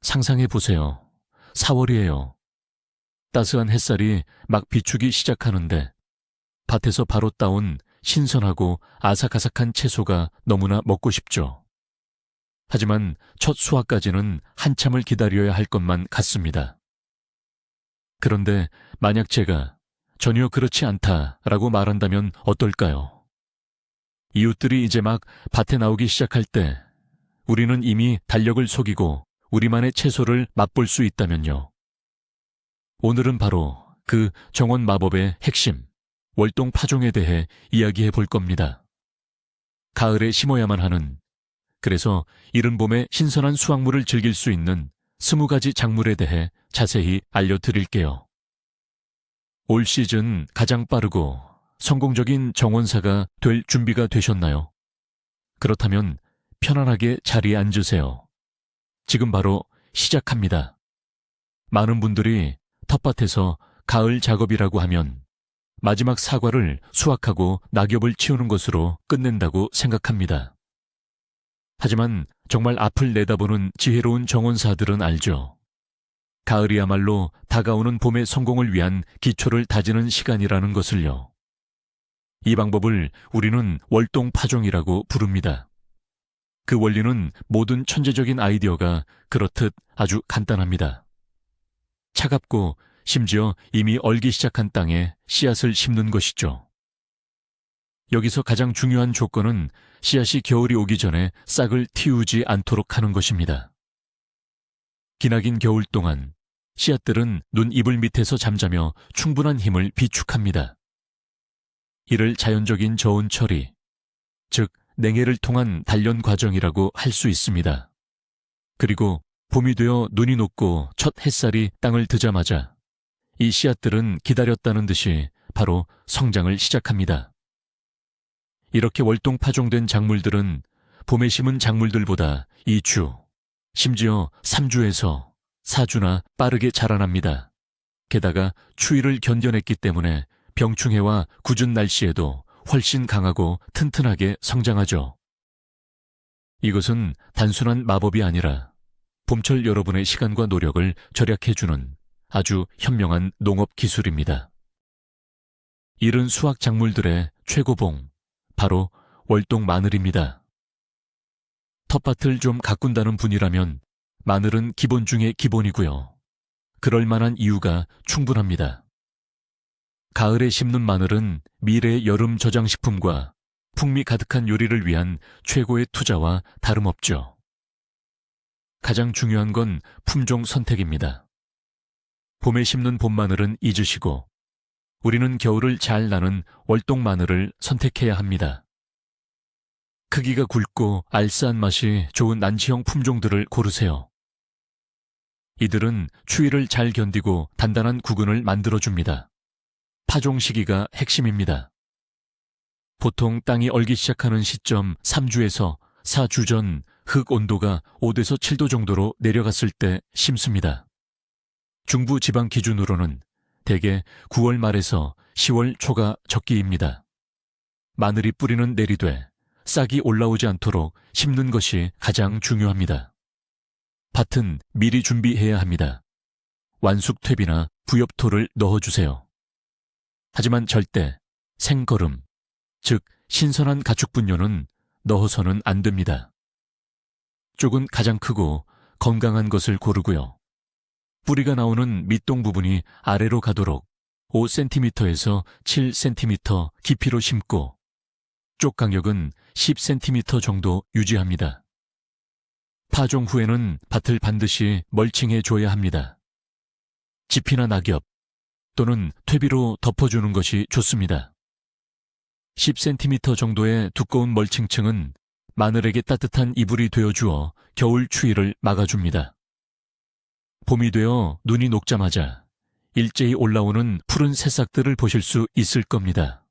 상상해 보세요. 4월이에요. 따스한 햇살이 막 비추기 시작하는데 밭에서 바로 따온 신선하고 아삭아삭한 채소가 너무나 먹고 싶죠. 하지만 첫 수확까지는 한참을 기다려야 할 것만 같습니다. 그런데 만약 제가 전혀 그렇지 않다라고 말한다면 어떨까요? 이웃들이 이제 막 밭에 나오기 시작할 때 우리는 이미 달력을 속이고 우리만의 채소를 맛볼 수 있다면요. 오늘은 바로 그 정원 마법의 핵심, 월동 파종에 대해 이야기해 볼 겁니다. 가을에 심어야만 하는, 그래서 이른 봄에 신선한 수확물을 즐길 수 있는 20가지 작물에 대해 자세히 알려드릴게요. 올 시즌 가장 빠르고 성공적인 정원사가 될 준비가 되셨나요? 그렇다면 편안하게 자리에 앉으세요. 지금 바로 시작합니다. 많은 분들이 텃밭에서 가을 작업이라고 하면 마지막 사과를 수확하고 낙엽을 치우는 것으로 끝낸다고 생각합니다. 하지만 정말 앞을 내다보는 지혜로운 정원사들은 알죠. 가을이야말로 다가오는 봄의 성공을 위한 기초를 다지는 시간이라는 것을요. 이 방법을 우리는 월동 파종이라고 부릅니다. 그 원리는 모든 천재적인 아이디어가 그렇듯 아주 간단합니다. 차갑고 심지어 이미 얼기 시작한 땅에 씨앗을 심는 것이죠. 여기서 가장 중요한 조건은 씨앗이 겨울이 오기 전에 싹을 틔우지 않도록 하는 것입니다. 기나긴 겨울 동안 씨앗들은 눈 이불 밑에서 잠자며 충분한 힘을 비축합니다. 이를 자연적인 저온 처리, 즉 냉해를 통한 단련 과정이라고 할 수 있습니다. 그리고 봄이 되어 눈이 녹고 첫 햇살이 땅을 드자마자 이 씨앗들은 기다렸다는 듯이 바로 성장을 시작합니다. 이렇게 월동 파종된 작물들은 봄에 심은 작물들보다 2주, 심지어 3주에서 4주나 빠르게 자라납니다. 게다가 추위를 견뎌냈기 때문에 병충해와 궂은 날씨에도 훨씬 강하고 튼튼하게 성장하죠. 이것은 단순한 마법이 아니라 봄철 여러분의 시간과 노력을 절약해주는 아주 현명한 농업 기술입니다. 이른 수확 작물들의 최고봉, 바로 월동 마늘입니다. 텃밭을 좀 가꾼다는 분이라면 마늘은 기본 중의 기본이고요. 그럴 만한 이유가 충분합니다. 가을에 심는 마늘은 미래의 여름 저장식품과 풍미 가득한 요리를 위한 최고의 투자와 다름없죠. 가장 중요한 건 품종 선택입니다. 봄에 심는 봄마늘은 잊으시고 우리는 겨울을 잘 나는 월동 마늘을 선택해야 합니다. 크기가 굵고 알싸한 맛이 좋은 난치형 품종들을 고르세요. 이들은 추위를 잘 견디고 단단한 구근을 만들어줍니다. 파종 시기가 핵심입니다. 보통 땅이 얼기 시작하는 시점 3주에서 4주 전 흙 온도가 5도에서 7도 정도로 내려갔을 때 심습니다. 중부 지방 기준으로는 대개 9월 말에서 10월 초가 적기입니다. 마늘이 뿌리는 내리되 싹이 올라오지 않도록 심는 것이 가장 중요합니다. 밭은 미리 준비해야 합니다. 완숙퇴비나 부엽토를 넣어주세요. 하지만 절대 생거름, 즉 신선한 가축 분뇨는 넣어서는 안 됩니다. 쪽은 가장 크고 건강한 것을 고르고요. 뿌리가 나오는 밑동 부분이 아래로 가도록 5cm에서 7cm 깊이로 심고 쪽 간격은 10cm 정도 유지합니다. 파종 후에는 밭을 반드시 멀칭해 줘야 합니다. 지피나 낙엽 또는 퇴비로 덮어주는 것이 좋습니다. 10cm 정도의 두꺼운 멀칭층은 마늘에게 따뜻한 이불이 되어주어 겨울 추위를 막아줍니다. 봄이 되어 눈이 녹자마자 일제히 올라오는 푸른 새싹들을 보실 수 있을 겁니다.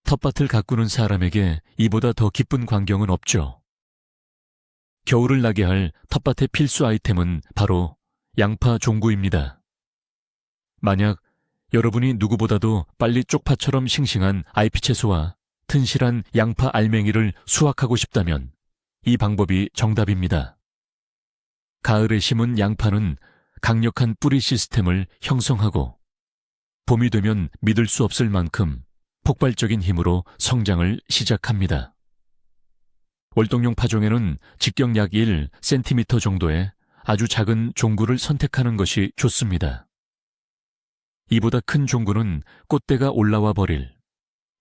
텃밭을 가꾸는 사람에게 이보다 더 기쁜 광경은 없죠. 겨울을 나게 할 텃밭의 필수 아이템은 바로 양파 종구입니다. 만약 여러분이 누구보다도 빨리 쪽파처럼 싱싱한 IP 채소와 튼실한 양파 알맹이를 수확하고 싶다면 이 방법이 정답입니다. 가을에 심은 양파는 강력한 뿌리 시스템을 형성하고 봄이 되면 믿을 수 없을 만큼 폭발적인 힘으로 성장을 시작합니다. 월동용 파종에는 직경 약 1cm 정도의 아주 작은 종구를 선택하는 것이 좋습니다. 이보다 큰 종구는 꽃대가 올라와 버릴,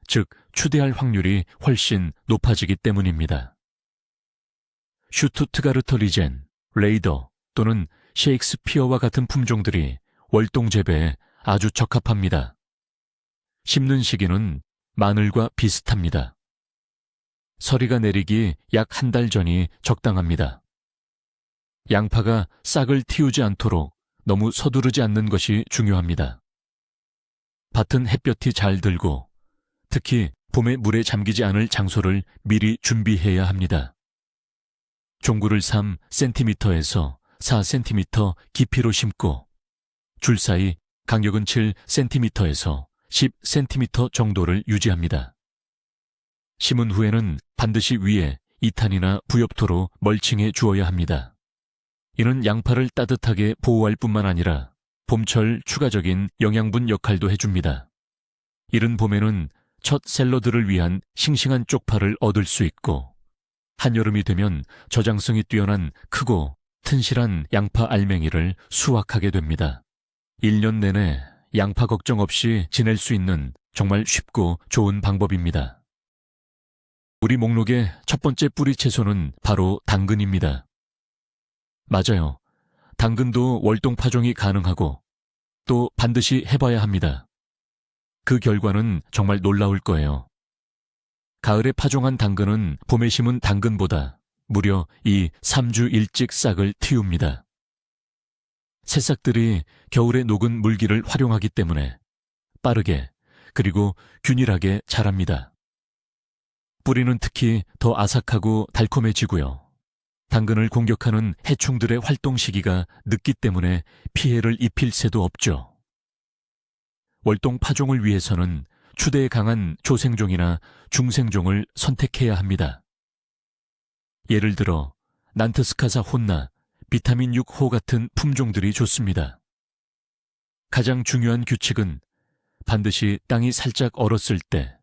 즉 추대할 확률이 훨씬 높아지기 때문입니다. 슈투트가르터 리젠, 레이더 또는 셰익스피어와 같은 품종들이 월동 재배에 아주 적합합니다. 심는 시기는 마늘과 비슷합니다. 서리가 내리기 약 한 달 전이 적당합니다. 양파가 싹을 틔우지 않도록 너무 서두르지 않는 것이 중요합니다. 밭은 햇볕이 잘 들고 특히 봄에 물에 잠기지 않을 장소를 미리 준비해야 합니다. 종구를 3cm에서 4cm 깊이로 심고 줄 사이 간격은 7cm에서 10cm 정도를 유지합니다. 심은 후에는 반드시 위에 2탄이나 부엽토로 멀칭해 주어야 합니다. 이는 양파를 따뜻하게 보호할 뿐만 아니라 봄철 추가적인 영양분 역할도 해줍니다. 이른 봄에는 첫 샐러드를 위한 싱싱한 쪽파를 얻을 수 있고 한여름이 되면 저장성이 뛰어난 크고 튼실한 양파 알맹이를 수확하게 됩니다. 1년 내내 양파 걱정 없이 지낼 수 있는 정말 쉽고 좋은 방법입니다. 우리 목록의 첫 번째 뿌리 채소는 바로 당근입니다. 맞아요. 당근도 월동 파종이 가능하고 또 반드시 해봐야 합니다. 그 결과는 정말 놀라울 거예요. 가을에 파종한 당근은 봄에 심은 당근보다 무려 3주 일찍 싹을 틔웁니다. 새싹들이 겨울에 녹은 물기를 활용하기 때문에 빠르게 그리고 균일하게 자랍니다. 뿌리는 특히 더 아삭하고 달콤해지고요. 당근을 공격하는 해충들의 활동 시기가 늦기 때문에 피해를 입힐 새도 없죠. 월동 파종을 위해서는 추대에 강한 조생종이나 중생종을 선택해야 합니다. 예를 들어 난트스카사 혼나, 비타민 6호 같은 품종들이 좋습니다. 가장 중요한 규칙은 반드시 땅이 살짝 얼었을 때,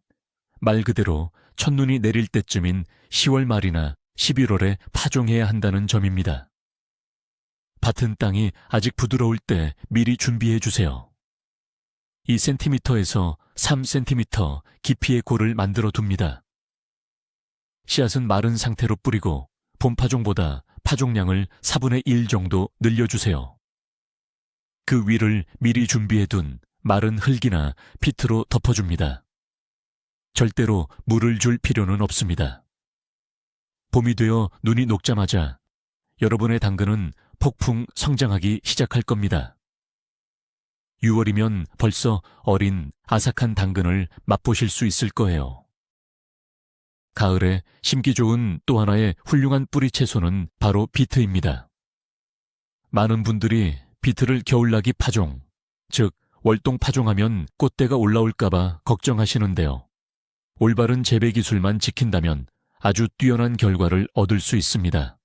말 그대로 첫눈이 내릴 때쯤인 10월 말이나 11월에 파종해야 한다는 점입니다. 밭은 땅이 아직 부드러울 때 미리 준비해 주세요. 2cm에서 3cm 깊이의 골을 만들어 둡니다. 씨앗은 마른 상태로 뿌리고 봄 파종보다 파종량을 4분의 1 정도 늘려주세요. 그 위를 미리 준비해둔 마른 흙이나 피트로 덮어줍니다. 절대로 물을 줄 필요는 없습니다. 봄이 되어 눈이 녹자마자 여러분의 당근은 폭풍 성장하기 시작할 겁니다. 6월이면 벌써 어린 아삭한 당근을 맛보실 수 있을 거예요. 가을에 심기 좋은 또 하나의 훌륭한 뿌리 채소는 바로 비트입니다. 많은 분들이 비트를 겨울나기 파종, 즉 월동 파종하면 꽃대가 올라올까봐 걱정하시는데요. 올바른 재배 기술만 지킨다면 아주 뛰어난 결과를 얻을 수 있습니다.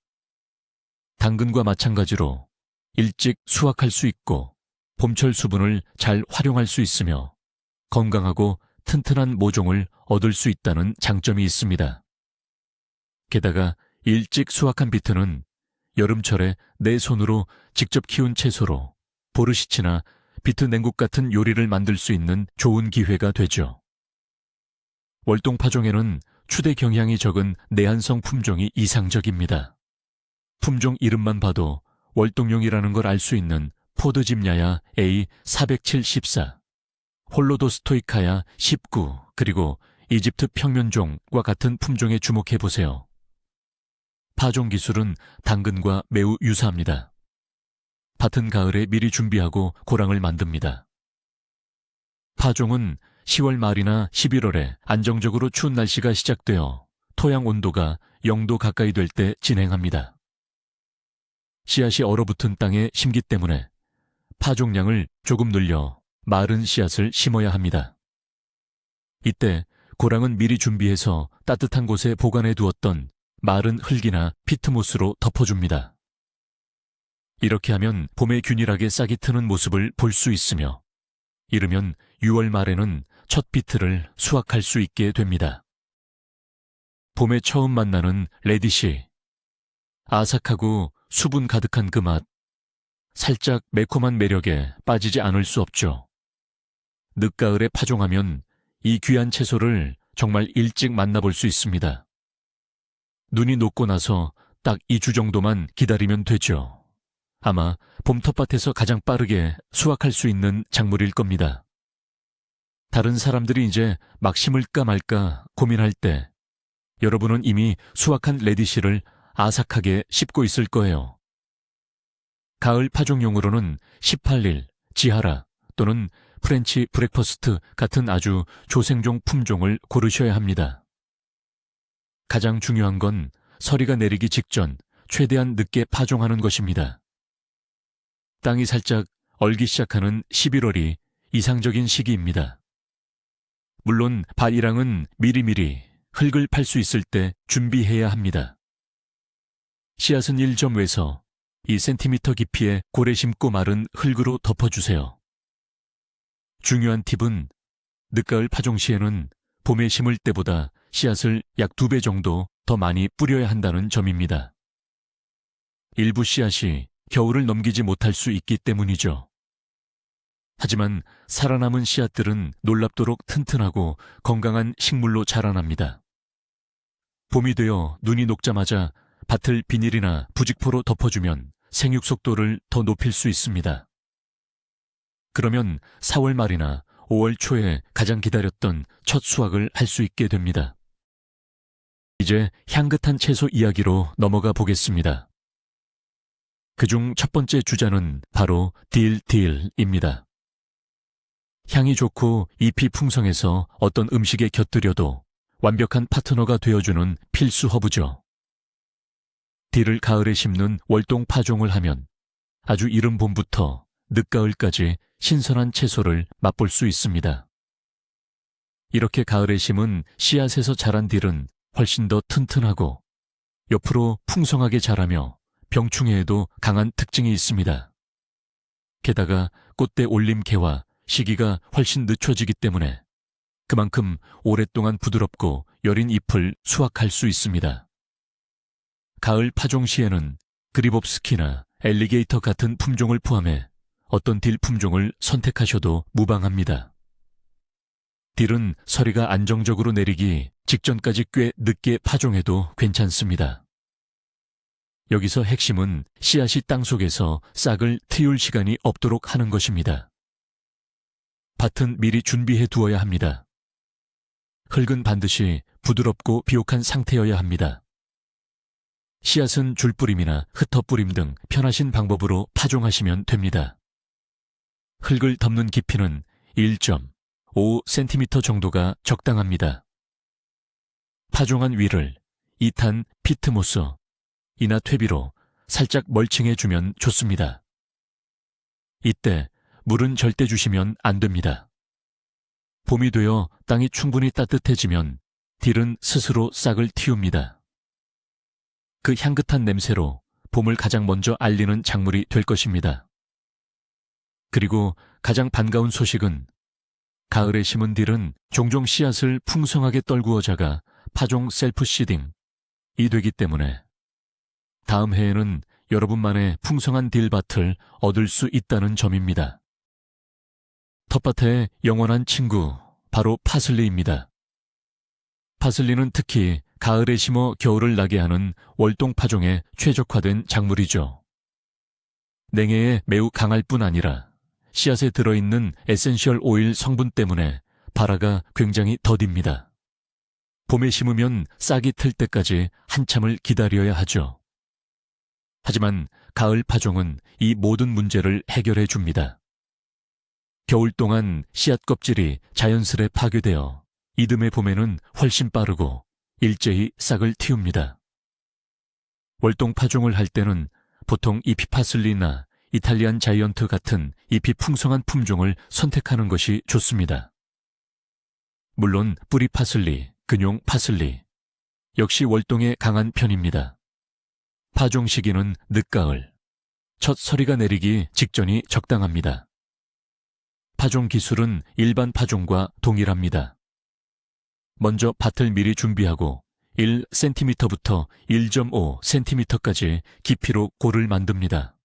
당근과 마찬가지로 일찍 수확할 수 있고 봄철 수분을 잘 활용할 수 있으며 건강하고 튼튼한 모종을 얻을 수 있다는 장점이 있습니다. 게다가 일찍 수확한 비트는 여름철에 내 손으로 직접 키운 채소로 보르시치나 비트 냉국 같은 요리를 만들 수 있는 좋은 기회가 되죠. 월동 파종에는 추대 경향이 적은 내한성 품종이 이상적입니다. 품종 이름만 봐도 월동용이라는 걸 알 수 있는 포드짐야야 A407-14, 홀로도스토이카야 19, 그리고 이집트 평면종과 같은 품종에 주목해보세요. 파종 기술은 당근과 매우 유사합니다. 밭은 가을에 미리 준비하고 고랑을 만듭니다. 파종은 10월 말이나 11월에 안정적으로 추운 날씨가 시작되어 토양 온도가 0도 가까이 될 때 진행합니다. 씨앗이 얼어붙은 땅에 심기 때문에 파종량을 조금 늘려 마른 씨앗을 심어야 합니다. 이때 고랑은 미리 준비해서 따뜻한 곳에 보관해 두었던 마른 흙이나 피트모스로 덮어줍니다. 이렇게 하면 봄에 균일하게 싹이 트는 모습을 볼 수 있으며 이르면 6월 말에는 첫 비트를 수확할 수 있게 됩니다. 봄에 처음 만나는 레디시. 아삭하고 수분 가득한 그 맛, 살짝 매콤한 매력에 빠지지 않을 수 없죠. 늦가을에 파종하면 이 귀한 채소를 정말 일찍 만나볼 수 있습니다. 눈이 녹고 나서 딱 2주 정도만 기다리면 되죠. 아마 봄 텃밭에서 가장 빠르게 수확할 수 있는 작물일 겁니다. 다른 사람들이 이제 막 심을까 말까 고민할 때 여러분은 이미 수확한 레디시를 아삭하게 씹고 있을 거예요. 가을 파종용으로는 18일, 지하라 또는 프렌치 브렉퍼스트 같은 아주 조생종 품종을 고르셔야 합니다. 가장 중요한 건 서리가 내리기 직전 최대한 늦게 파종하는 것입니다. 땅이 살짝 얼기 시작하는 11월이 이상적인 시기입니다. 물론 밭이랑은 미리미리 흙을 팔 수 있을 때 준비해야 합니다. 씨앗은 1.5에서 2cm 깊이의 고래 심고 마른 흙으로 덮어주세요. 중요한 팁은 늦가을 파종 시에는 봄에 심을 때보다 씨앗을 약 2배 정도 더 많이 뿌려야 한다는 점입니다. 일부 씨앗이 겨울을 넘기지 못할 수 있기 때문이죠. 하지만 살아남은 씨앗들은 놀랍도록 튼튼하고 건강한 식물로 자라납니다. 봄이 되어 눈이 녹자마자 밭을 비닐이나 부직포로 덮어주면 생육 속도를 더 높일 수 있습니다. 그러면 4월 말이나 5월 초에 가장 기다렸던 첫 수확을 할 수 있게 됩니다. 이제 향긋한 채소 이야기로 넘어가 보겠습니다. 그중 첫 번째 주자는 바로 딜입니다. 향이 좋고 잎이 풍성해서 어떤 음식에 곁들여도 완벽한 파트너가 되어주는 필수 허브죠. 딜을 가을에 심는 월동 파종을 하면 아주 이른 봄부터 늦가을까지 신선한 채소를 맛볼 수 있습니다. 이렇게 가을에 심은 씨앗에서 자란 딜은 훨씬 더 튼튼하고 옆으로 풍성하게 자라며 병충해에도 강한 특징이 있습니다. 게다가 꽃대 올림개와 시기가 훨씬 늦춰지기 때문에 그만큼 오랫동안 부드럽고 여린 잎을 수확할 수 있습니다. 가을 파종 시에는 그리봅스키나 엘리게이터 같은 품종을 포함해 어떤 딜 품종을 선택하셔도 무방합니다. 딜은 서리가 안정적으로 내리기 직전까지 꽤 늦게 파종해도 괜찮습니다. 여기서 핵심은 씨앗이 땅속에서 싹을 틔울 시간이 없도록 하는 것입니다. 밭은 미리 준비해 두어야 합니다. 흙은 반드시 부드럽고 비옥한 상태여야 합니다. 씨앗은 줄뿌림이나 흩어뿌림 등 편하신 방법으로 파종하시면 됩니다. 흙을 덮는 깊이는 1.5cm 정도가 적당합니다. 파종한 위를 2탄 피트모스, 이나 퇴비로 살짝 멀칭해주면 좋습니다. 이때 물은 절대 주시면 안 됩니다. 봄이 되어 땅이 충분히 따뜻해지면 딜은 스스로 싹을 틔웁니다. 그 향긋한 냄새로 봄을 가장 먼저 알리는 작물이 될 것입니다. 그리고 가장 반가운 소식은 가을에 심은 딜은 종종 씨앗을 풍성하게 떨구어 자가 파종 셀프 시딩이 되기 때문에 다음 해에는 여러분만의 풍성한 딜밭을 얻을 수 있다는 점입니다. 텃밭의 영원한 친구, 바로 파슬리입니다. 파슬리는 특히 가을에 심어 겨울을 나게 하는 월동 파종에 최적화된 작물이죠. 냉해에 매우 강할 뿐 아니라 씨앗에 들어있는 에센셜 오일 성분 때문에 발화가 굉장히 더딥니다. 봄에 심으면 싹이 틀 때까지 한참을 기다려야 하죠. 하지만 가을 파종은 이 모든 문제를 해결해 줍니다. 겨울 동안 씨앗 껍질이 자연스레 파괴되어 이듬해 봄에는 훨씬 빠르고 일제히 싹을 틔웁니다. 월동 파종을 할 때는 보통 잎이 파슬리나 이탈리안 자이언트 같은 잎이 풍성한 품종을 선택하는 것이 좋습니다. 물론 뿌리 파슬리, 근용 파슬리 역시 월동에 강한 편입니다. 파종 시기는 늦가을, 첫 서리가 내리기 직전이 적당합니다. 파종 기술은 일반 파종과 동일합니다. 먼저 밭을 미리 준비하고 1cm부터 1.5cm까지 깊이로 골을 만듭니다.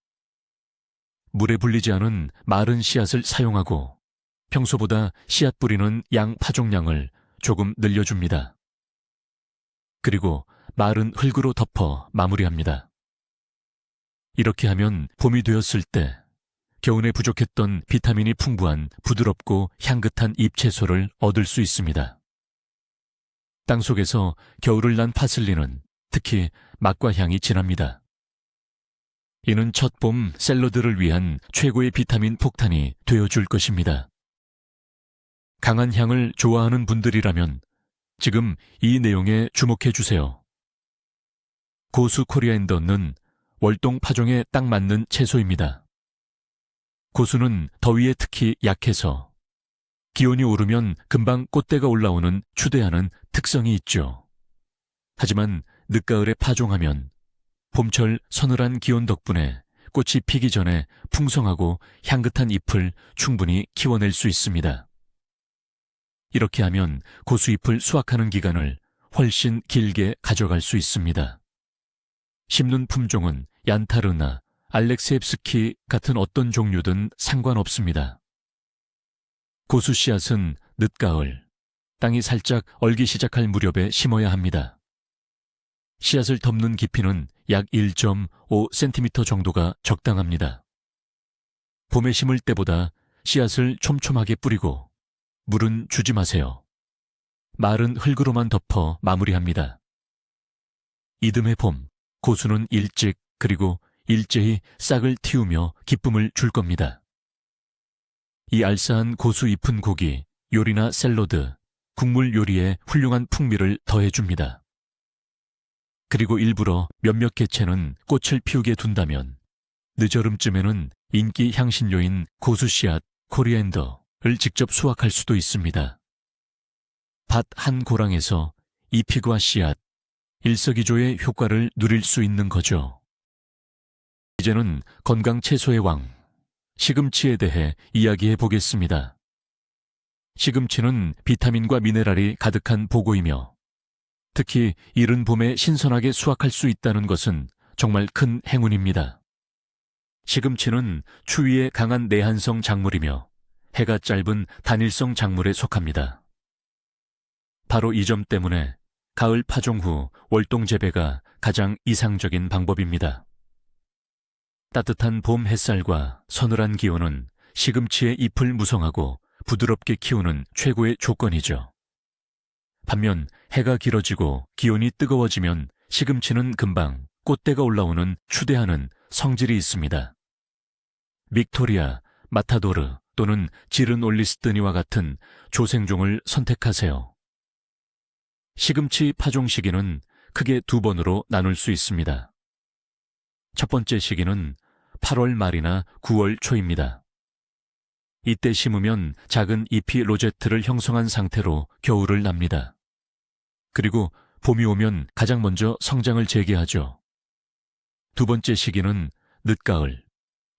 물에 불리지 않은 마른 씨앗을 사용하고 평소보다 씨앗 뿌리는 양 파종량을 조금 늘려줍니다. 그리고 마른 흙으로 덮어 마무리합니다. 이렇게 하면 봄이 되었을 때 겨우내 부족했던 비타민이 풍부한 부드럽고 향긋한 잎채소를 얻을 수 있습니다. 땅속에서 겨울을 난 파슬리는 특히 맛과 향이 진합니다. 이는 첫 봄 샐러드를 위한 최고의 비타민 폭탄이 되어줄 것입니다. 강한 향을 좋아하는 분들이라면 지금 이 내용에 주목해 주세요. 고수 코리안더는 월동 파종에 딱 맞는 채소입니다. 고수는 더위에 특히 약해서 기온이 오르면 금방 꽃대가 올라오는 추대하는 특성이 있죠. 하지만 늦가을에 파종하면 봄철 서늘한 기온 덕분에 꽃이 피기 전에 풍성하고 향긋한 잎을 충분히 키워낼 수 있습니다. 이렇게 하면 고수잎을 수확하는 기간을 훨씬 길게 가져갈 수 있습니다. 심는 품종은 얀타르나, 알렉세옙스키 같은 어떤 종류든 상관없습니다. 고수 씨앗은 늦가을, 땅이 살짝 얼기 시작할 무렵에 심어야 합니다. 씨앗을 덮는 깊이는 약 1.5cm 정도가 적당합니다. 봄에 심을 때보다 씨앗을 촘촘하게 뿌리고 물은 주지 마세요. 마른 흙으로만 덮어 마무리합니다. 이듬해 봄, 고수는 일찍 그리고 일제히 싹을 틔우며 기쁨을 줄 겁니다. 이 알싸한 고수 잎은 고기, 요리나 샐러드, 국물 요리에 훌륭한 풍미를 더해줍니다. 그리고 일부러 몇몇 개체는 꽃을 피우게 둔다면 늦여름쯤에는 인기 향신료인 고수 씨앗, 코리앤더를 직접 수확할 수도 있습니다. 밭 한 고랑에서 잎과 씨앗, 일석이조의 효과를 누릴 수 있는 거죠. 이제는 건강 채소의 왕, 시금치에 대해 이야기해 보겠습니다. 시금치는 비타민과 미네랄이 가득한 보고이며 특히 이른 봄에 신선하게 수확할 수 있다는 것은 정말 큰 행운입니다. 시금치는 추위에 강한 내한성 작물이며 해가 짧은 단일성 작물에 속합니다. 바로 이 점 때문에 가을 파종 후 월동 재배가 가장 이상적인 방법입니다. 따뜻한 봄 햇살과 서늘한 기온은 시금치의 잎을 무성하고 부드럽게 키우는 최고의 조건이죠. 반면 해가 길어지고 기온이 뜨거워지면 시금치는 금방 꽃대가 올라오는 추대하는 성질이 있습니다. 빅토리아, 마타도르 또는 지른 올리스트니와 같은 조생종을 선택하세요. 시금치 파종 시기는 크게 두 번으로 나눌 수 있습니다. 첫 번째 시기는 8월 말이나 9월 초입니다. 이때 심으면 작은 잎이 로제트를 형성한 상태로 겨울을 납니다. 그리고 봄이 오면 가장 먼저 성장을 재개하죠. 두 번째 시기는 늦가을,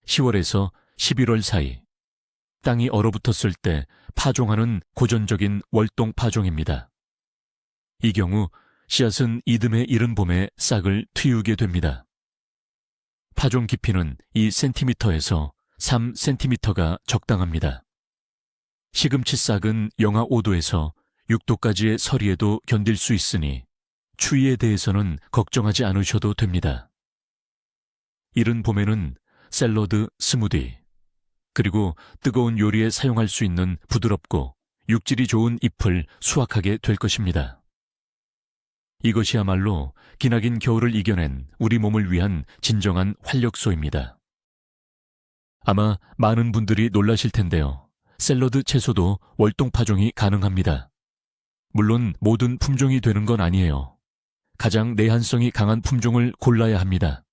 10월에서 11월 사이, 땅이 얼어붙었을 때 파종하는 고전적인 월동 파종입니다. 이 경우 씨앗은 이듬해 이른 봄에 싹을 틔우게 됩니다. 파종 깊이는 2cm에서 3cm가 적당합니다. 시금치 싹은 영하 5도에서 6도까지의 서리에도 견딜 수 있으니 추위에 대해서는 걱정하지 않으셔도 됩니다. 이른 봄에는 샐러드, 스무디, 그리고 뜨거운 요리에 사용할 수 있는 부드럽고 육질이 좋은 잎을 수확하게 될 것입니다. 이것이야말로 기나긴 겨울을 이겨낸 우리 몸을 위한 진정한 활력소입니다. 아마 많은 분들이 놀라실 텐데요. 샐러드 채소도 월동 파종이 가능합니다. 물론 모든 품종이 되는 건 아니에요. 가장 내한성이 강한 품종을 골라야 합니다.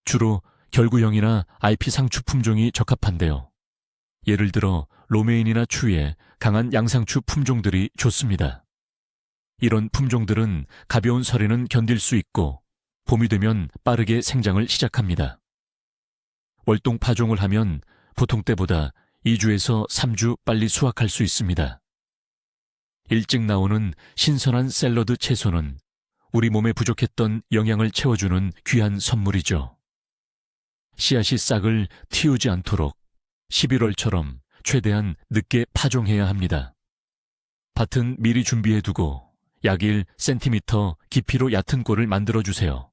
주로 결구형이나 IP 상추 품종이 적합한데요. 예를 들어 로메인이나 추에 강한 양상추 품종들이 좋습니다. 이런 품종들은 가벼운 서리는 견딜 수 있고 봄이 되면 빠르게 생장을 시작합니다. 월동 파종을 하면 보통 때보다 2주에서 3주 빨리 수확할 수 있습니다. 일찍 나오는 신선한 샐러드 채소는 우리 몸에 부족했던 영양을 채워주는 귀한 선물이죠. 씨앗이 싹을 틔우지 않도록 11월처럼 최대한 늦게 파종해야 합니다. 밭은 미리 준비해두고 약 1cm 깊이로 얕은 골을 만들어주세요.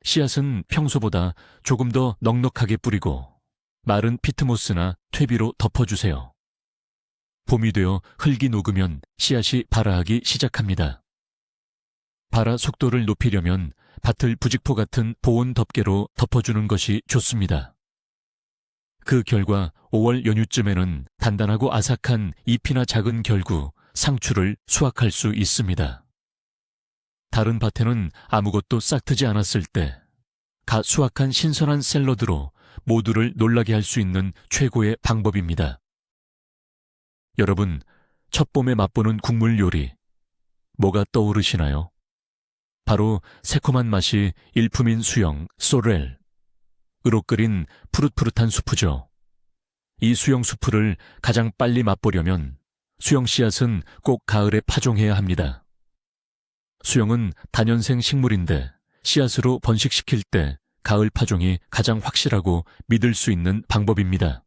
씨앗은 평소보다 조금 더 넉넉하게 뿌리고 마른 피트모스나 퇴비로 덮어주세요. 봄이 되어 흙이 녹으면 씨앗이 발아하기 시작합니다. 발아 속도를 높이려면 밭을 부직포 같은 보온 덮개로 덮어주는 것이 좋습니다. 그 결과 5월 연휴쯤에는 단단하고 아삭한 잎이나 작은 결구, 상추를 수확할 수 있습니다. 다른 밭에는 아무것도 싹트지 않았을 때 갓 수확한 신선한 샐러드로 모두를 놀라게 할 수 있는 최고의 방법입니다. 여러분, 첫 봄에 맛보는 국물 요리, 뭐가 떠오르시나요? 바로 새콤한 맛이 일품인 수영, 소렐. 으로 끓인 푸릇푸릇한 수프죠. 이 수영 수프를 가장 빨리 맛보려면 수영 씨앗은 꼭 가을에 파종해야 합니다. 수영은 다년생 식물인데 씨앗으로 번식시킬 때 가을 파종이 가장 확실하고 믿을 수 있는 방법입니다.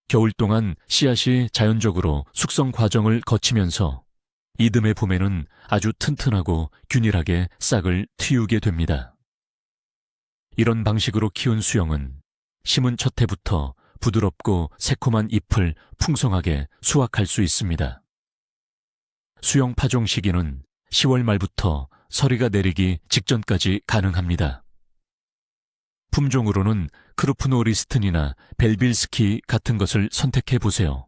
겨울 동안 씨앗이 자연적으로 숙성 과정을 거치면서 이듬해 봄에는 아주 튼튼하고 균일하게 싹을 틔우게 됩니다. 이런 방식으로 키운 수영은 심은 첫 해부터 부드럽고 새콤한 잎을 풍성하게 수확할 수 있습니다. 수영 파종 시기는 10월 말부터 서리가 내리기 직전까지 가능합니다. 품종으로는 크루프노리스튼이나 벨빌스키 같은 것을 선택해 보세요.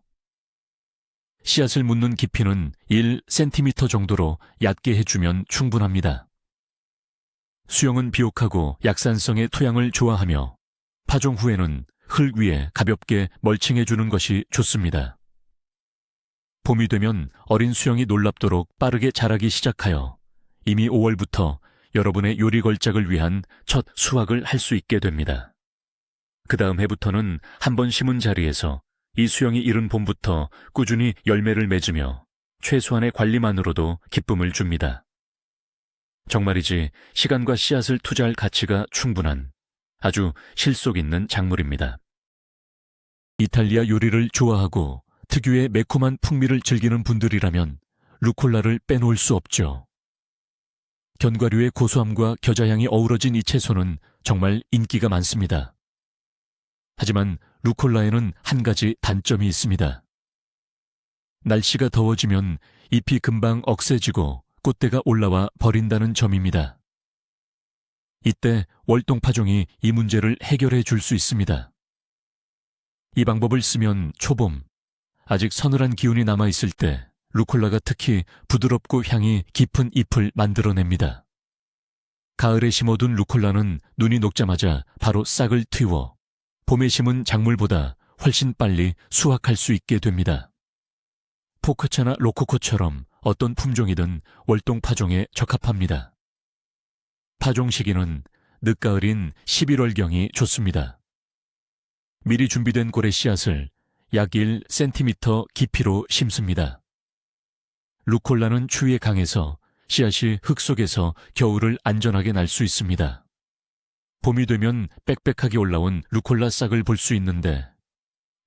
씨앗을 묻는 깊이는 1cm 정도로 얕게 해주면 충분합니다. 수영은 비옥하고 약산성의 토양을 좋아하며 파종 후에는 흙 위에 가볍게 멀칭해주는 것이 좋습니다. 봄이 되면 어린 수영이 놀랍도록 빠르게 자라기 시작하여 이미 5월부터 여러분의 요리 걸작을 위한 첫 수확을 할 수 있게 됩니다. 그 다음 해부터는 한 번 심은 자리에서 이 수영이 이른 봄부터 꾸준히 열매를 맺으며 최소한의 관리만으로도 기쁨을 줍니다. 정말이지 시간과 씨앗을 투자할 가치가 충분한 아주 실속 있는 작물입니다. 이탈리아 요리를 좋아하고 특유의 매콤한 풍미를 즐기는 분들이라면 루콜라를 빼놓을 수 없죠. 견과류의 고소함과 겨자향이 어우러진 이 채소는 정말 인기가 많습니다. 하지만 루콜라에는 한 가지 단점이 있습니다. 날씨가 더워지면 잎이 금방 억세지고 꽃대가 올라와 버린다는 점입니다. 이때 월동 파종이 이 문제를 해결해 줄 수 있습니다. 이 방법을 쓰면 초봄, 아직 서늘한 기운이 남아있을 때 루콜라가 특히 부드럽고 향이 깊은 잎을 만들어냅니다. 가을에 심어둔 루콜라는 눈이 녹자마자 바로 싹을 틔워 봄에 심은 작물보다 훨씬 빨리 수확할 수 있게 됩니다. 포크차나 로코코처럼 어떤 품종이든 월동 파종에 적합합니다. 파종 시기는 늦가을인 11월경이 좋습니다. 미리 준비된 골의 씨앗을 약 1cm 깊이로 심습니다. 루콜라는 추위에 강해서 씨앗이 흙 속에서 겨울을 안전하게 날 수 있습니다. 봄이 되면 빽빽하게 올라온 루콜라 싹을 볼 수 있는데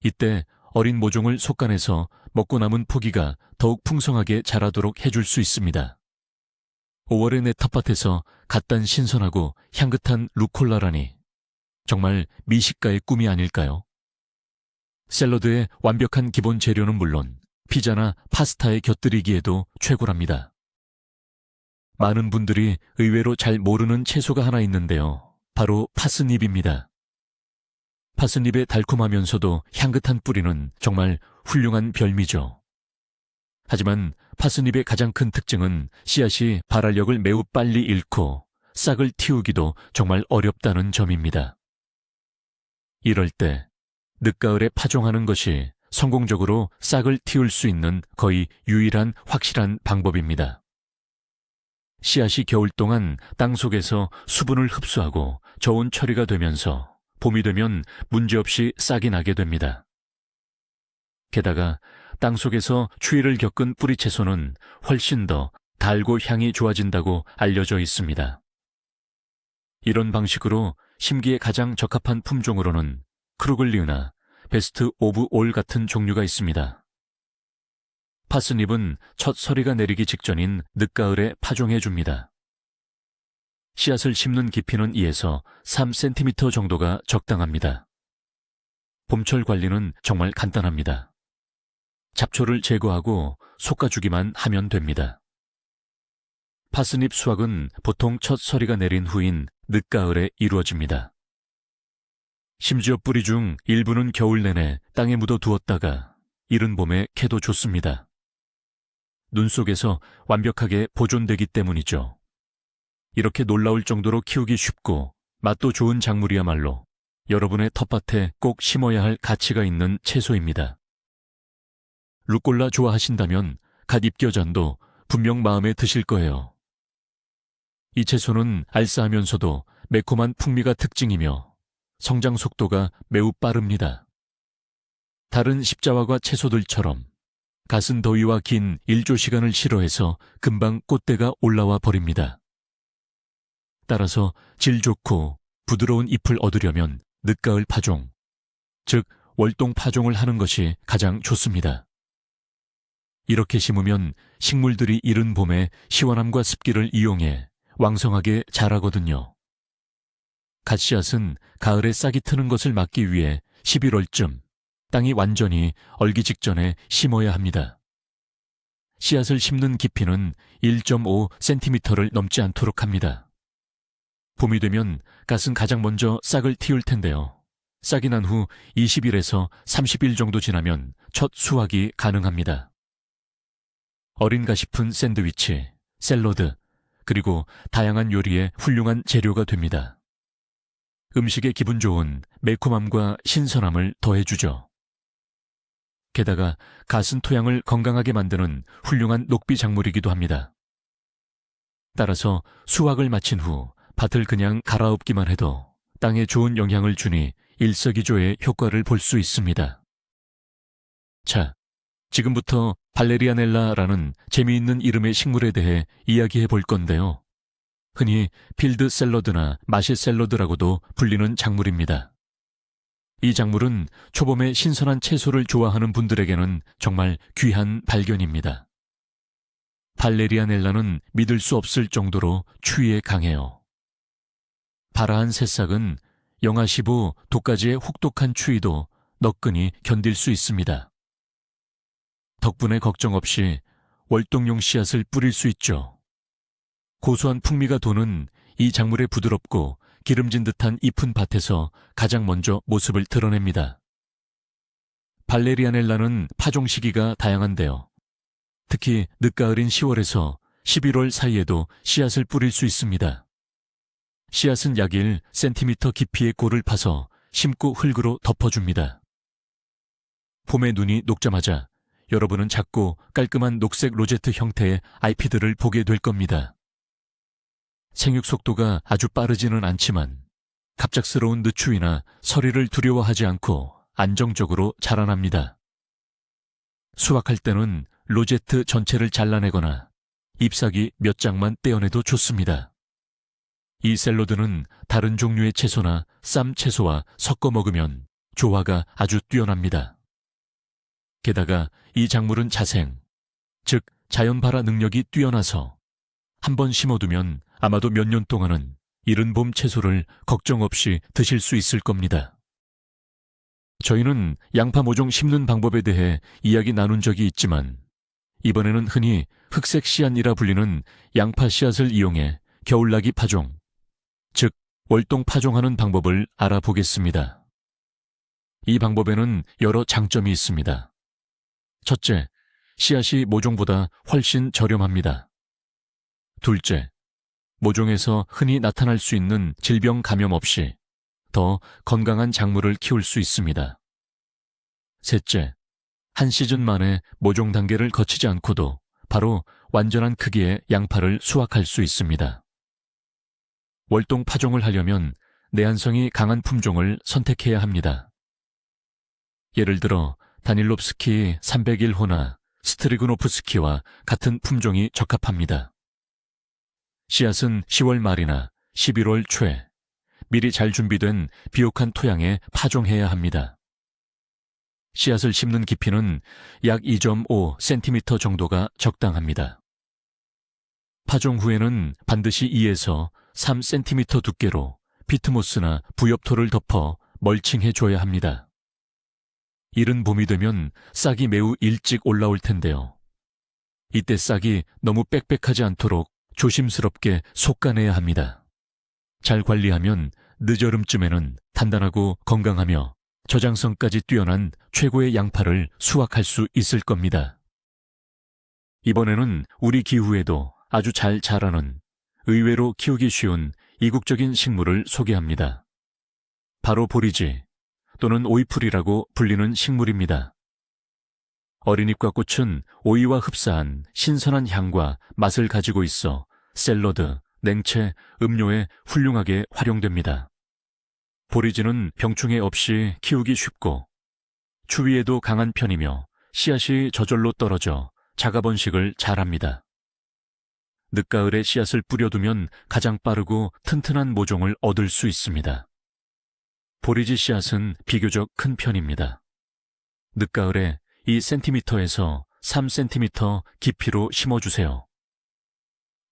이때 어린 모종을 속간해서 먹고 남은 포기가 더욱 풍성하게 자라도록 해줄 수 있습니다. 5월에 내 텃밭에서 갓 단 신선하고 향긋한 루콜라라니 정말 미식가의 꿈이 아닐까요? 샐러드의 완벽한 기본 재료는 물론 피자나 파스타에 곁들이기에도 최고랍니다. 많은 분들이 의외로 잘 모르는 채소가 하나 있는데요. 바로 파스닙입니다. 파스닙의 달콤하면서도 향긋한 뿌리는 정말 훌륭한 별미죠. 하지만 파스닙의 가장 큰 특징은 씨앗이 발알력을 매우 빨리 잃고 싹을 틔우기도 정말 어렵다는 점입니다. 이럴 때 늦가을에 파종하는 것이 성공적으로 싹을 틔울 수 있는 거의 유일한 확실한 방법입니다. 씨앗이 겨울 동안 땅 속에서 수분을 흡수하고 저온 처리가 되면서 봄이 되면 문제없이 싹이 나게 됩니다. 게다가 땅속에서 추위를 겪은 뿌리 채소는 훨씬 더 달고 향이 좋아진다고 알려져 있습니다. 이런 방식으로 심기에 가장 적합한 품종으로는 크루글리우나 베스트 오브 올 같은 종류가 있습니다. 파스닙은 첫 서리가 내리기 직전인 늦가을에 파종해줍니다. 씨앗을 심는 깊이는 2에서 3cm 정도가 적당합니다. 봄철 관리는 정말 간단합니다. 잡초를 제거하고 솎아주기만 하면 됩니다. 파스닙 수확은 보통 첫 서리가 내린 후인 늦가을에 이루어집니다. 심지어 뿌리 중 일부는 겨울 내내 땅에 묻어 두었다가 이른 봄에 캐도 좋습니다. 눈 속에서 완벽하게 보존되기 때문이죠. 이렇게 놀라울 정도로 키우기 쉽고 맛도 좋은 작물이야말로 여러분의 텃밭에 꼭 심어야 할 가치가 있는 채소입니다. 루꼴라 좋아하신다면 갓 입겨잔도 분명 마음에 드실 거예요. 이 채소는 알싸하면서도 매콤한 풍미가 특징이며 성장 속도가 매우 빠릅니다. 다른 십자화과 채소들처럼 갓은 더위와 긴 일조 시간을 싫어해서 금방 꽃대가 올라와 버립니다. 따라서 질 좋고 부드러운 잎을 얻으려면 늦가을 파종, 즉 월동 파종을 하는 것이 가장 좋습니다. 이렇게 심으면 식물들이 이른 봄에 시원함과 습기를 이용해 왕성하게 자라거든요. 갓씨앗은 가을에 싹이 트는 것을 막기 위해 11월쯤 땅이 완전히 얼기 직전에 심어야 합니다. 씨앗을 심는 깊이는 1.5cm를 넘지 않도록 합니다. 봄이 되면 갓은 가장 먼저 싹을 틔울 텐데요. 싹이 난 후 20일에서 30일 정도 지나면 첫 수확이 가능합니다. 어린 가시픈 샌드위치, 샐러드, 그리고 다양한 요리에 훌륭한 재료가 됩니다. 음식에 기분 좋은 매콤함과 신선함을 더해주죠. 게다가 갓은 토양을 건강하게 만드는 훌륭한 녹비 작물이기도 합니다. 따라서 수확을 마친 후 밭을 그냥 갈아엎기만 해도 땅에 좋은 영향을 주니 일석이조의 효과를 볼 수 있습니다. 자, 지금부터 발레리아넬라라는 재미있는 이름의 식물에 대해 이야기해 볼 건데요. 흔히 필드 샐러드나 마시 샐러드라고도 불리는 작물입니다. 이 작물은 초봄에 신선한 채소를 좋아하는 분들에게는 정말 귀한 발견입니다. 발레리아넬라는 믿을 수 없을 정도로 추위에 강해요. 바라한 새싹은 영하 15 도까지의 혹독한 추위도 너끈히 견딜 수 있습니다. 덕분에 걱정 없이 월동용 씨앗을 뿌릴 수 있죠. 고소한 풍미가 도는 이 작물의 부드럽고 기름진 듯한 잎은 밭에서 가장 먼저 모습을 드러냅니다. 발레리아넬라는 파종 시기가 다양한데요. 특히 늦가을인 10월에서 11월 사이에도 씨앗을 뿌릴 수 있습니다. 씨앗은 약 1cm 깊이의 골을 파서 심고 흙으로 덮어줍니다. 봄에 눈이 녹자마자 여러분은 작고 깔끔한 녹색 로제트 형태의 아이피드를 보게 될 겁니다. 생육 속도가 아주 빠르지는 않지만 갑작스러운 늦추위나 서리를 두려워하지 않고 안정적으로 자라납니다. 수확할 때는 로제트 전체를 잘라내거나 잎사귀 몇 장만 떼어내도 좋습니다. 이 샐러드는 다른 종류의 채소나 쌈 채소와 섞어 먹으면 조화가 아주 뛰어납니다. 게다가 이 작물은 자생, 즉 자연 발화 능력이 뛰어나서 한번 심어두면 아마도 몇 년 동안은 이른 봄 채소를 걱정 없이 드실 수 있을 겁니다. 저희는 양파 모종 심는 방법에 대해 이야기 나눈 적이 있지만 이번에는 흔히 흑색 씨앗이라 불리는 양파 씨앗을 이용해 겨울나기 파종, 즉 월동 파종하는 방법을 알아보겠습니다. 이 방법에는 여러 장점이 있습니다. 첫째, 씨앗이 모종보다 훨씬 저렴합니다. 둘째, 모종에서 흔히 나타날 수 있는 질병 감염 없이 더 건강한 작물을 키울 수 있습니다. 셋째, 한 시즌 만에 모종 단계를 거치지 않고도 바로 완전한 크기의 양파를 수확할 수 있습니다. 월동 파종을 하려면 내한성이 강한 품종을 선택해야 합니다. 예를 들어 다닐롭스키 301호나 스트리그노프스키와 같은 품종이 적합합니다. 씨앗은 10월 말이나 11월 초에 미리 잘 준비된 비옥한 토양에 파종해야 합니다. 씨앗을 심는 깊이는 약 2.5cm 정도가 적당합니다. 파종 후에는 반드시 2에서 3cm 두께로 피트모스나 부엽토를 덮어 멀칭해줘야 합니다. 이른 봄이 되면 싹이 매우 일찍 올라올 텐데요. 이때 싹이 너무 빽빽하지 않도록 조심스럽게 솎아내야 합니다. 잘 관리하면 늦여름쯤에는 단단하고 건강하며 저장성까지 뛰어난 최고의 양파를 수확할 수 있을 겁니다. 이번에는 우리 기후에도 아주 잘 자라는 의외로 키우기 쉬운 이국적인 식물을 소개합니다. 바로 보리지 또는 오이풀이라고 불리는 식물입니다. 어린잎과 꽃은 오이와 흡사한 신선한 향과 맛을 가지고 있어 샐러드, 냉채, 음료에 훌륭하게 활용됩니다. 보리지는 병충해 없이 키우기 쉽고 추위에도 강한 편이며 씨앗이 저절로 떨어져 자가 번식을 잘합니다. 늦가을에 씨앗을 뿌려두면 가장 빠르고 튼튼한 모종을 얻을 수 있습니다. 보리지 씨앗은 비교적 큰 편입니다. 늦가을에 2cm에서 3cm 깊이로 심어주세요.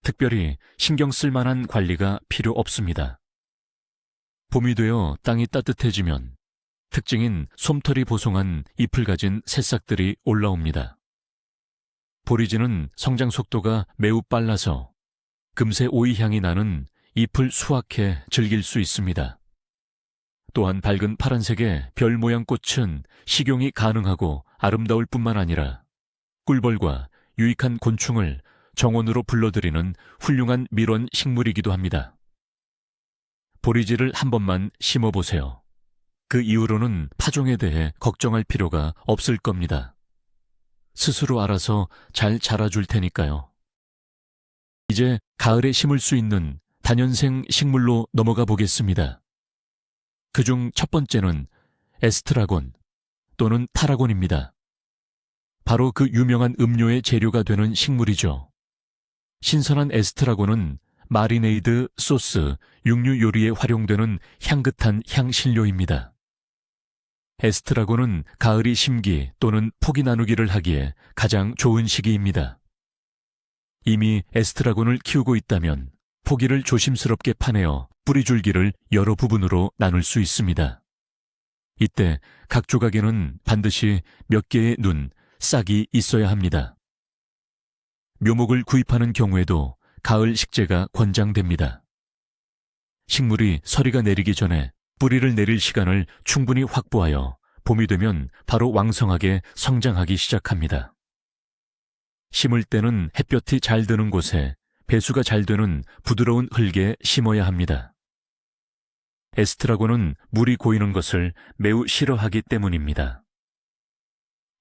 특별히 신경 쓸 만한 관리가 필요 없습니다. 봄이 되어 땅이 따뜻해지면 특징인 솜털이 보송한 잎을 가진 새싹들이 올라옵니다. 보리지는 성장 속도가 매우 빨라서 금세 오이향이 나는 잎을 수확해 즐길 수 있습니다. 또한 밝은 파란색의 별 모양 꽃은 식용이 가능하고 아름다울 뿐만 아니라 꿀벌과 유익한 곤충을 정원으로 불러들이는 훌륭한 밀원 식물이기도 합니다. 보리지를 한 번만 심어보세요. 그 이후로는 파종에 대해 걱정할 필요가 없을 겁니다. 스스로 알아서 잘 자라줄 테니까요. 이제 가을에 심을 수 있는 다년생 식물로 넘어가 보겠습니다. 그중 첫 번째는 에스트라곤 또는 타라곤입니다. 바로 그 유명한 음료의 재료가 되는 식물이죠. 신선한 에스트라곤은 마리네이드, 소스, 육류 요리에 활용되는 향긋한 향신료입니다. 에스트라곤은 가을이 심기 또는 포기 나누기를 하기에 가장 좋은 시기입니다. 이미 에스트라곤을 키우고 있다면 포기를 조심스럽게 파내어 뿌리줄기를 여러 부분으로 나눌 수 있습니다. 이때 각 조각에는 반드시 몇 개의 눈, 싹이 있어야 합니다. 묘목을 구입하는 경우에도 가을 식재가 권장됩니다. 식물이 서리가 내리기 전에 뿌리를 내릴 시간을 충분히 확보하여 봄이 되면 바로 왕성하게 성장하기 시작합니다. 심을 때는 햇볕이 잘 드는 곳에 배수가 잘 되는 부드러운 흙에 심어야 합니다. 에스트라곤은 물이 고이는 것을 매우 싫어하기 때문입니다.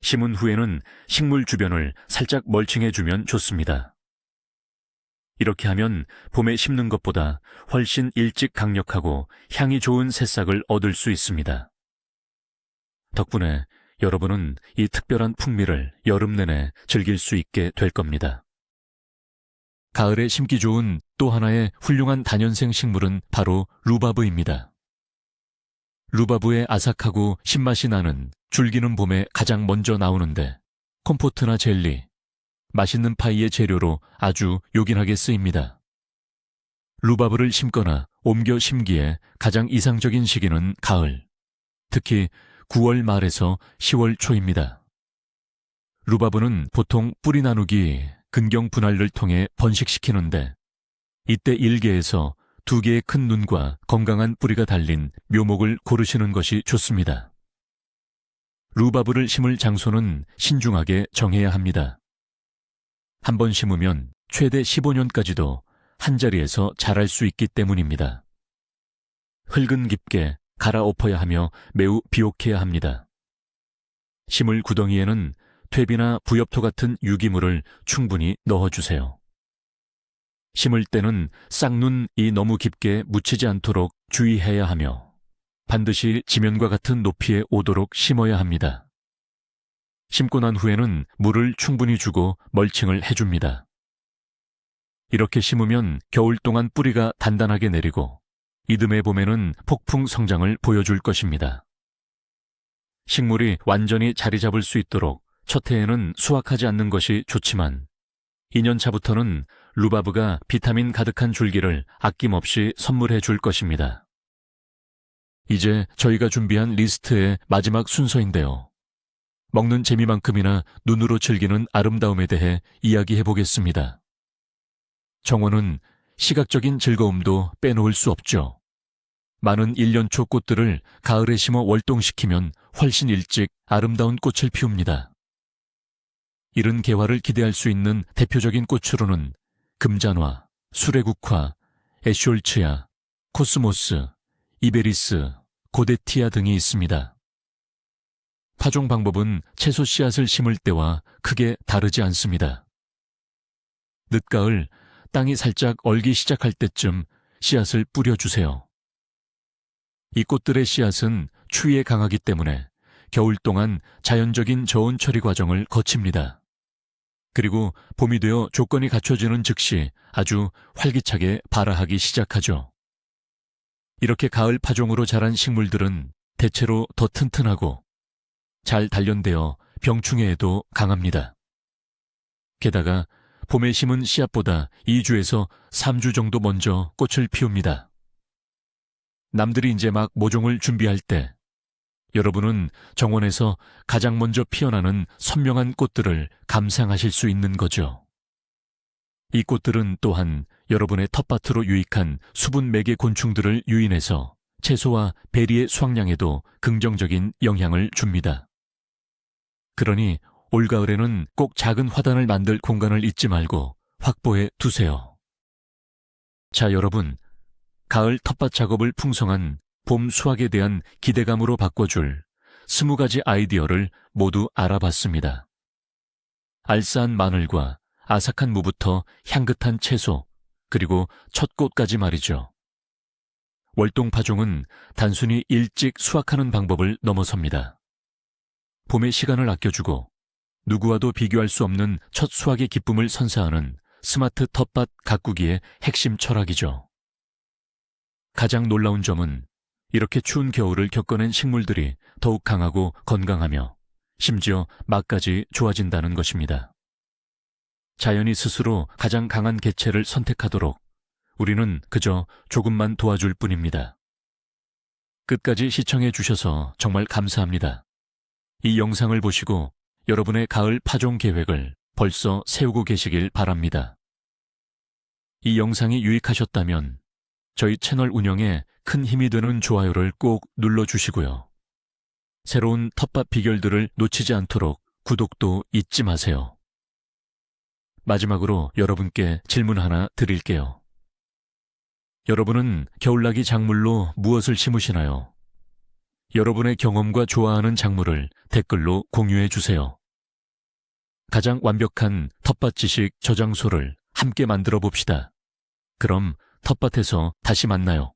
심은 후에는 식물 주변을 살짝 멀칭해주면 좋습니다. 이렇게 하면 봄에 심는 것보다 훨씬 일찍 강력하고 향이 좋은 새싹을 얻을 수 있습니다. 덕분에 여러분은 이 특별한 풍미를 여름 내내 즐길 수 있게 될 겁니다. 가을에 심기 좋은 또 하나의 훌륭한 다년생 식물은 바로 루바브입니다. 루바브의 아삭하고 신맛이 나는 줄기는 봄에 가장 먼저 나오는데 콤포트나 젤리, 맛있는 파이의 재료로 아주 요긴하게 쓰입니다. 루바브를 심거나 옮겨 심기에 가장 이상적인 시기는 가을, 특히 9월 말에서 10월 초입니다. 루바브는 보통 뿌리 나누기, 근경 분할을 통해 번식시키는데 이때 1개에서 2개의 큰 눈과 건강한 뿌리가 달린 묘목을 고르시는 것이 좋습니다. 루바브를 심을 장소는 신중하게 정해야 합니다. 한 번 심으면 최대 15년까지도 한 자리에서 자랄 수 있기 때문입니다. 흙은 깊게 갈아엎어야 하며 매우 비옥해야 합니다. 심을 구덩이에는 퇴비나 부엽토 같은 유기물을 충분히 넣어주세요. 심을 때는 쌍눈이 너무 깊게 묻히지 않도록 주의해야 하며 반드시 지면과 같은 높이에 오도록 심어야 합니다. 심고 난 후에는 물을 충분히 주고 멀칭을 해줍니다. 이렇게 심으면 겨울 동안 뿌리가 단단하게 내리고 이듬해 봄에는 폭풍 성장을 보여줄 것입니다. 식물이 완전히 자리 잡을 수 있도록 첫 해에는 수확하지 않는 것이 좋지만 2년 차부터는 루바브가 비타민 가득한 줄기를 아낌없이 선물해 줄 것입니다. 이제 저희가 준비한 리스트의 마지막 순서인데요. 먹는 재미만큼이나 눈으로 즐기는 아름다움에 대해 이야기해 보겠습니다. 정원은 시각적인 즐거움도 빼놓을 수 없죠. 많은 일년초 꽃들을 가을에 심어 월동시키면 훨씬 일찍 아름다운 꽃을 피웁니다. 이른 개화를 기대할 수 있는 대표적인 꽃으로는 금잔화, 수레국화, 에쇼울츠야, 코스모스, 이베리스, 고데티아 등이 있습니다. 파종 방법은 채소 씨앗을 심을 때와 크게 다르지 않습니다. 늦가을 땅이 살짝 얼기 시작할 때쯤 씨앗을 뿌려주세요. 이 꽃들의 씨앗은 추위에 강하기 때문에 겨울 동안 자연적인 저온 처리 과정을 거칩니다. 그리고 봄이 되어 조건이 갖춰지는 즉시 아주 활기차게 발아하기 시작하죠. 이렇게 가을 파종으로 자란 식물들은 대체로 더 튼튼하고 잘 단련되어 병충해에도 강합니다. 게다가 봄에 심은 씨앗보다 2주에서 3주 정도 먼저 꽃을 피웁니다. 남들이 이제 막 모종을 준비할 때 여러분은 정원에서 가장 먼저 피어나는 선명한 꽃들을 감상하실 수 있는 거죠. 이 꽃들은 또한 여러분의 텃밭으로 유익한 수분 매개 곤충들을 유인해서 채소와 베리의 수확량에도 긍정적인 영향을 줍니다. 그러니 올가을에는 꼭 작은 화단을 만들 공간을 잊지 말고 확보해 두세요. 자, 여러분, 가을 텃밭 작업을 풍성한 봄 수확에 대한 기대감으로 바꿔줄 20가지 아이디어를 모두 알아봤습니다. 알싸한 마늘과 아삭한 무부터 향긋한 채소, 그리고 첫 꽃까지 말이죠. 월동 파종은 단순히 일찍 수확하는 방법을 넘어섭니다. 봄의 시간을 아껴주고 누구와도 비교할 수 없는 첫 수확의 기쁨을 선사하는 스마트 텃밭 가꾸기의 핵심 철학이죠. 가장 놀라운 점은 이렇게 추운 겨울을 겪어낸 식물들이 더욱 강하고 건강하며 심지어 맛까지 좋아진다는 것입니다. 자연이 스스로 가장 강한 개체를 선택하도록 우리는 그저 조금만 도와줄 뿐입니다. 끝까지 시청해 주셔서 정말 감사합니다. 이 영상을 보시고 여러분의 가을 파종 계획을 벌써 세우고 계시길 바랍니다. 이 영상이 유익하셨다면 저희 채널 운영에 큰 힘이 되는 좋아요를 꼭 눌러주시고요. 새로운 텃밭 비결들을 놓치지 않도록 구독도 잊지 마세요. 마지막으로 여러분께 질문 하나 드릴게요. 여러분은 겨울나기 작물로 무엇을 심으시나요? 여러분의 경험과 좋아하는 작물을 댓글로 공유해 주세요. 가장 완벽한 텃밭 지식 저장소를 함께 만들어 봅시다. 그럼 텃밭에서 다시 만나요.